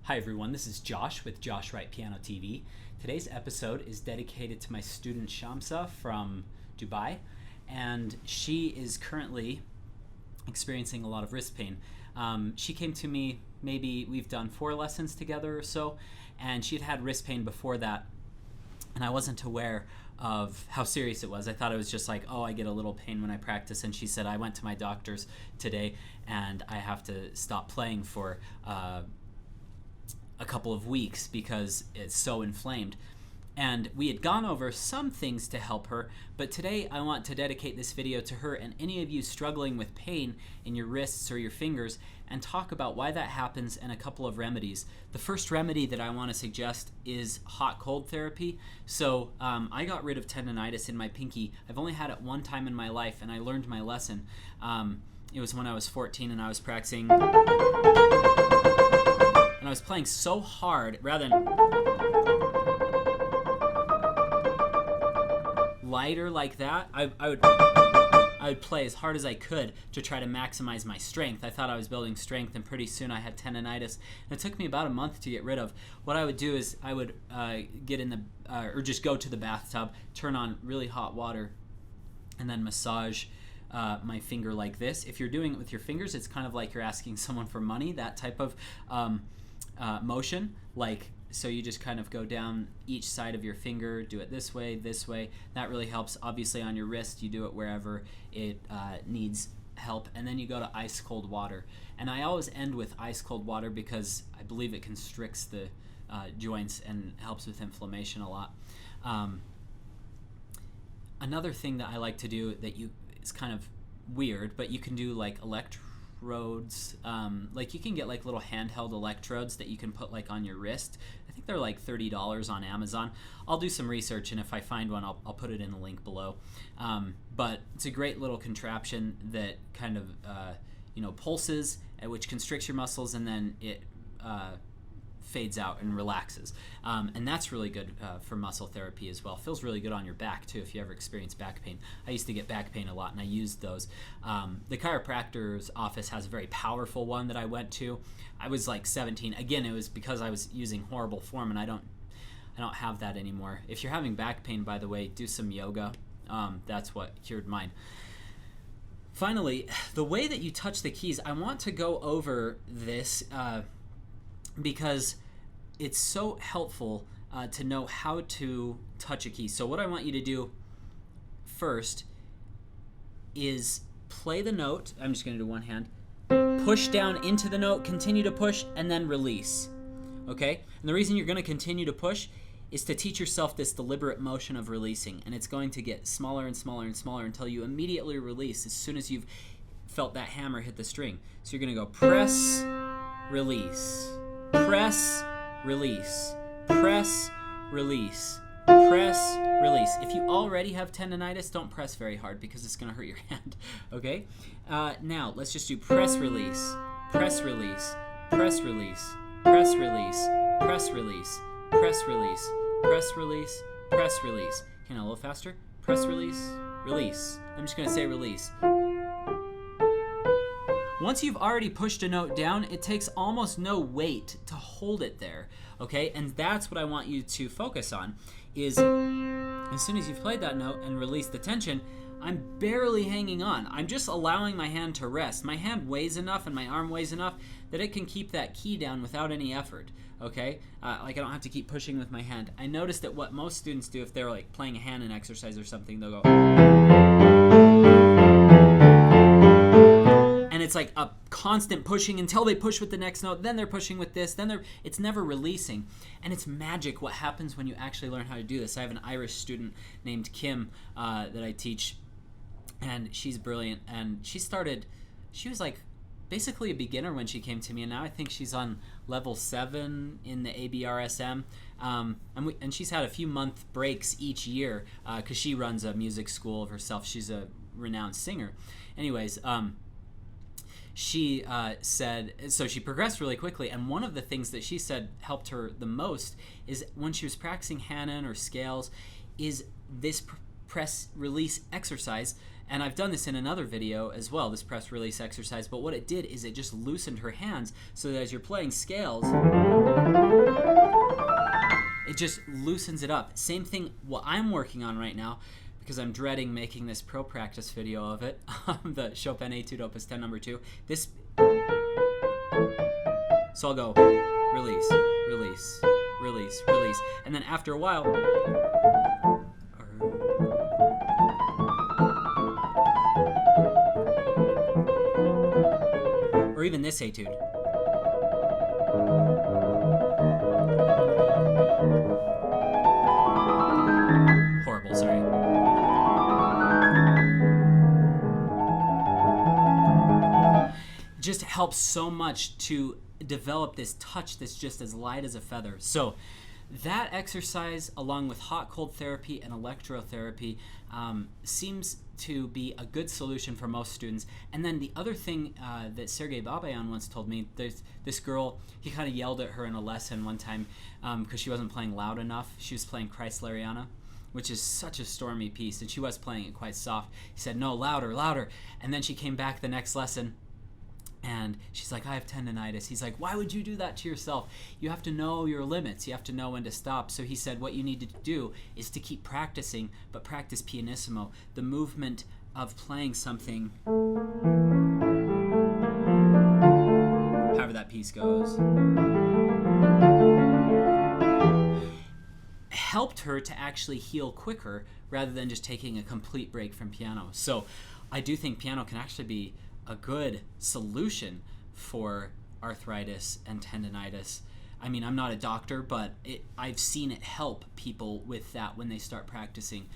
Hi everyone, this is Josh with Josh Wright Piano TV. Today's episode is dedicated to my student Shamsa from Dubai, and she is currently experiencing a lot of wrist pain. She came to me, maybe we've done 4 lessons together or so, and she'd had wrist pain before that, and I wasn't aware of how serious it was. I thought it was just like, oh, I get a little pain when I practice, and she said, I went to my doctor's today and I have to stop playing for a couple of weeks because it's so inflamed. And we had gone over some things to help her, but today I want to dedicate this video to her and any of you struggling with pain in your wrists or your fingers, and talk about why that happens and a couple of remedies. The first remedy that I want to suggest is hot-cold therapy. So I got rid of tendinitis in my pinky. I've only had it one time in my life, and I learned my lesson. It was when I was 14 and I was practicing, and I was playing so hard, rather than lighter like that, I would play as hard as I could to try to maximize my strength. I thought I was building strength, and pretty soon I had tendinitis, and it took me about a month to get rid of. What I would do is I would get in the or just go to the bathtub, turn on really hot water, and then massage my finger like this. If you're doing it with your fingers, it's kind of like you're asking someone for money, that type of motion. Like, so you just kind of go down each side of your finger, do it this way. That really helps. Obviously on your wrist, you do it wherever it needs help, and then you go to ice cold water. And I always end with ice cold water because I believe it constricts the joints and helps with inflammation a lot. Another thing that I like to do that it's kind of weird, but you can do like electrodes. Like you can get like little handheld electrodes that you can put like on your wrist. I think they're like $30 on Amazon. I'll do some research, and if I find one, I'll put it in the link below. But it's a great little contraption that kind of pulses, which constricts your muscles, and then it fades out and relaxes. And that's really good for muscle therapy as well. Feels really good on your back too if you ever experience back pain. I used to get back pain a lot, and I used those. The chiropractor's office has a very powerful one that I went to. I was like 17. Again, it was because I was using horrible form, and I don't have that anymore. If you're having back pain, by the way, do some yoga. That's what cured mine. Finally, the way that you touch the keys, I want to go over this because it's so helpful to know how to touch a key. So what I want you to do first is play the note. I'm just going to do one hand. Push down into the note, continue to push, and then release. Okay? And the reason you're going to continue to push is to teach yourself this deliberate motion of releasing. And it's going to get smaller and smaller and smaller until you immediately release as soon as you've felt that hammer hit the string. So you're going to go press, release, press, release, press, release, press, release. If you already have tendinitis, don't press very hard because it's going to hurt your hand, okay? Now, let's just do press, release, press, release, press, release, press, release, press, release, press, release, press, release, press, release. Can I a little faster? Press, release, release. I'm just going to say release. Once you've already pushed a note down, it takes almost no weight to hold it there, okay? And that's what I want you to focus on, is as soon as you've played that note and released the tension, I'm barely hanging on. I'm just allowing my hand to rest. My hand weighs enough and my arm weighs enough that it can keep that key down without any effort, okay? Like I don't have to keep pushing with my hand. I noticed that what most students do if they're like playing a hand-in exercise or something, they'll go... And it's like a constant pushing until they push with the next note, then they're pushing with this, it's never releasing. And it's magic what happens when you actually learn how to do this. I have an Irish student named Kim that I teach, and she's brilliant. And she was like basically a beginner when she came to me, and now I think she's on level 7 in the ABRSM. And she's had a few month breaks each year because she runs a music school of herself. She's a renowned singer. Anyways, she said, so she progressed really quickly, and one of the things that she said helped her the most is when she was practicing hand-in or scales, is this press release exercise. And I've done this in another video as well, this press release exercise, but what it did is it just loosened her hands so that as you're playing scales, it just loosens it up. Same thing what I'm working on right now, because I'm dreading making this pro practice video of it, the Chopin Etude Opus 10 number 2. This, so I'll go release, release, release, release, and then after a while, or even this etude. Horrible, sorry. Just helps so much to develop this touch that's just as light as a feather. So that exercise, along with hot cold therapy and electrotherapy, seems to be a good solution for most students. And then the other thing that Sergei Babayan once told me, there's this girl, he kind of yelled at her in a lesson one time because she wasn't playing loud enough. She was playing Chrysleriana, which is such a stormy piece, and she was playing it quite soft. He said, no, louder, louder. And then she came back the next lesson, and she's like, I have tendinitis. He's like, why would you do that to yourself? You have to know your limits. You have to know when to stop. So he said, what you need to do is to keep practicing, but practice pianissimo, the movement of playing something, however that piece goes. Helped her to actually heal quicker rather than just taking a complete break from piano. So I do think piano can actually be a good solution for arthritis and tendinitis. I mean, I'm not a doctor, but I've seen it help people with that when they start practicing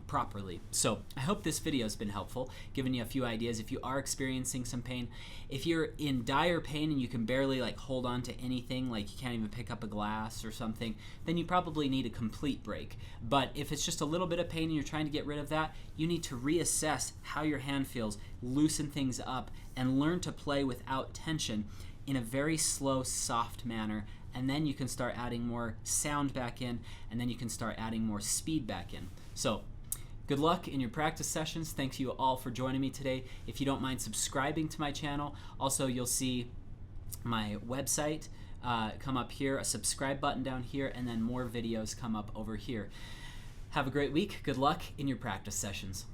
properly. So I hope this video has been helpful, giving you a few ideas. If you are experiencing some pain, if you're in dire pain and you can barely like hold on to anything, like you can't even pick up a glass or something, then you probably need a complete break. But if it's just a little bit of pain and you're trying to get rid of that, you need to reassess how your hand feels, loosen things up, and learn to play without tension in a very slow, soft manner. And then you can start adding more sound back in, and then you can start adding more speed back in. So good luck in your practice sessions. Thanks you all for joining me today. If you don't mind subscribing to my channel, also you'll see my website come up here, a subscribe button down here, and then more videos come up over here. Have a great week. Good luck in your practice sessions.